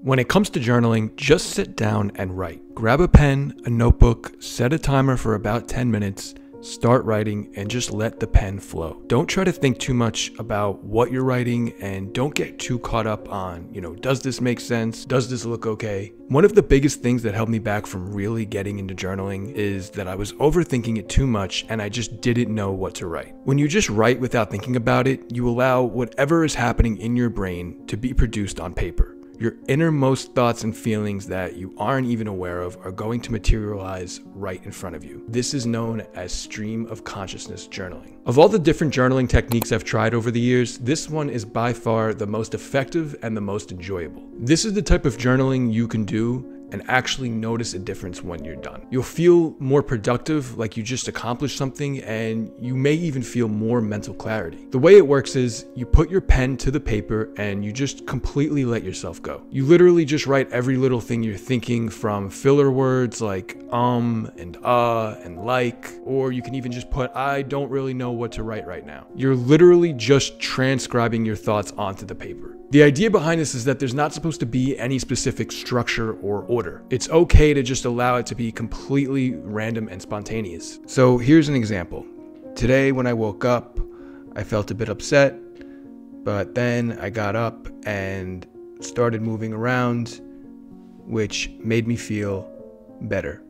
When it comes to journaling, just sit down and write. Grab a pen, a notebook, set a timer for about 10 minutes, start writing, and just let the pen flow. Don't try to think too much about what you're writing, and don't get too caught up on, does this make sense? Does this look okay? One of the biggest things that held me back from really getting into journaling is that I was overthinking it too much and I just didn't know what to write. When you just write without thinking about it, you allow whatever is happening in your brain to be produced on paper. Your innermost thoughts and feelings that you aren't even aware of are going to materialize right in front of you. This is known as stream of consciousness journaling. Of all the different journaling techniques I've tried over the years, this one is by far the most effective and the most enjoyable. This is the type of journaling you can do and actually notice a difference when you're done. You'll feel more productive, like you just accomplished something, and you may even feel more mental clarity. The way it works is you put your pen to the paper and you just completely let yourself go. You literally just write every little thing you're thinking, from filler words like and and like, or you can even just put, I don't really know what to write right now. You're literally just transcribing your thoughts onto the paper. The idea behind this is that there's not supposed to be any specific structure or order. It's okay to just allow it to be completely random and spontaneous. So here's an example. Today when I woke up, I felt a bit upset, but then I got up and started moving around, which made me feel better.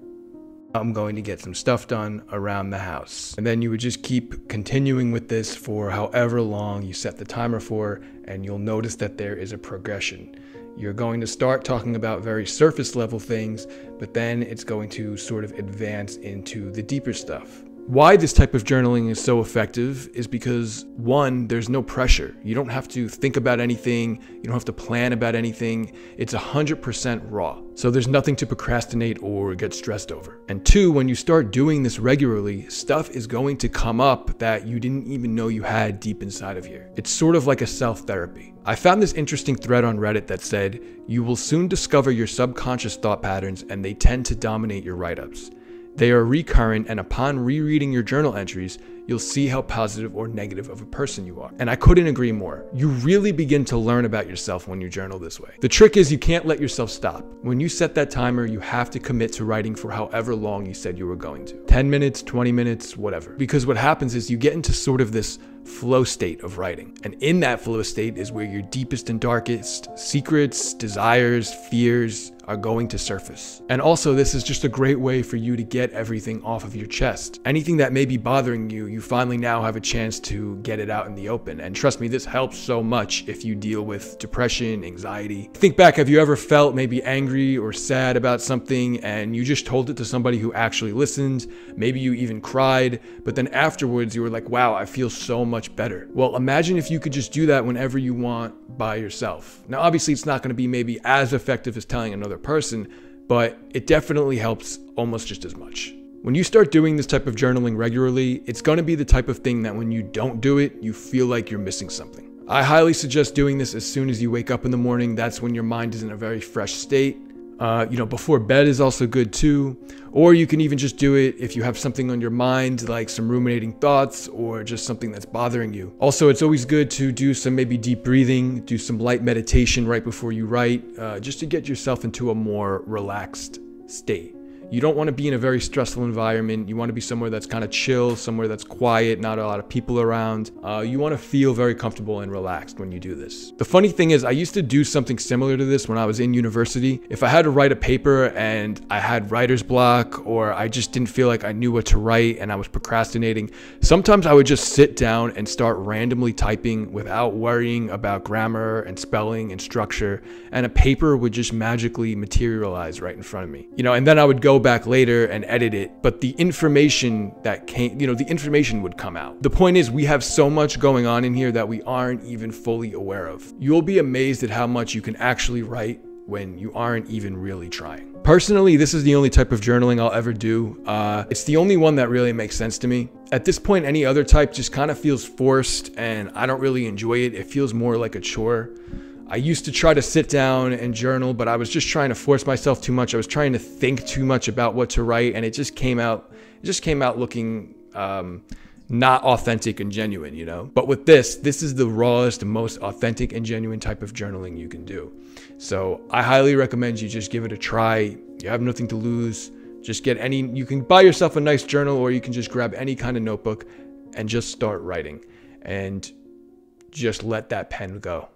I'm going to get some stuff done around the house. And then you would just keep continuing with this for however long you set the timer for, and you'll notice that there is a progression. You're going to start talking about very surface level things, but then it's going to sort of advance into the deeper stuff. Why this type of journaling is so effective is because, one, there's no pressure. You don't have to think about anything. You don't have to plan about anything. It's 100% raw. So there's nothing to procrastinate or get stressed over. And two, when you start doing this regularly, stuff is going to come up that you didn't even know you had deep inside of here. It's sort of like a self-therapy. I found this interesting thread on Reddit that said, "You will soon discover your subconscious thought patterns, and they tend to dominate your write-ups. They are recurrent, and upon rereading your journal entries, you'll see how positive or negative of a person you are." And I couldn't agree more. You really begin to learn about yourself when you journal this way. The trick is you can't let yourself stop. When you set that timer, you have to commit to writing for however long you said you were going to. 10 minutes, 20 minutes, whatever. Because what happens is you get into sort of this flow state of writing. And in that flow state is where your deepest and darkest secrets, desires, fears are going to surface. And also, this is just a great way for you to get everything off of your chest. Anything that may be bothering you, you finally now have a chance to get it out in the open. And trust me, this helps so much if you deal with depression, anxiety. Think back, have you ever felt maybe angry or sad about something and you just told it to somebody who actually listened? Maybe you even cried, but then afterwards you were like, wow, I feel so much better. Well, imagine if you could just do that whenever you want by yourself. Now, obviously it's not going to be maybe as effective as telling another person, but it definitely helps almost just as much. When you start doing this type of journaling regularly, it's going to be the type of thing that when you don't do it, you feel like you're missing something. I highly suggest doing this as soon as you wake up in the morning. That's when your mind is in a very fresh state. Before bed is also good too. Or you can even just do it if you have something on your mind, like some ruminating thoughts or just something that's bothering you. Also, it's always good to do some maybe deep breathing, do some light meditation right before you write, just to get yourself into a more relaxed state. You don't want to be in a very stressful environment. You want to be somewhere that's kind of chill, somewhere that's quiet, not a lot of people around. You want to feel very comfortable and relaxed when you do this. The funny thing is, I used to do something similar to this when I was in university. If I had to write a paper and I had writer's block, or I just didn't feel like I knew what to write and I was procrastinating, sometimes I would just sit down and start randomly typing without worrying about grammar and spelling and structure, and a paper would just magically materialize right in front of me. And then I would go back later and edit it, but the information that came, the information would come out. The point is, we have so much going on in here that we aren't even fully aware of. You'll be amazed at how much you can actually write when you aren't even really trying. Personally, this is the only type of journaling I'll ever do. It's the only one that really makes sense to me. At this point, any other type just kind of feels forced and I don't really enjoy it. It feels more like a chore. I used to try to sit down and journal, but I was just trying to force myself too much. I was trying to think too much about what to write, and it just came out looking not authentic and genuine, you know? But with this is the rawest and most authentic and genuine type of journaling you can do. So I highly recommend you just give it a try. You have nothing to lose. Just get you can buy yourself a nice journal, or you can just grab any kind of notebook and just start writing and just let that pen go.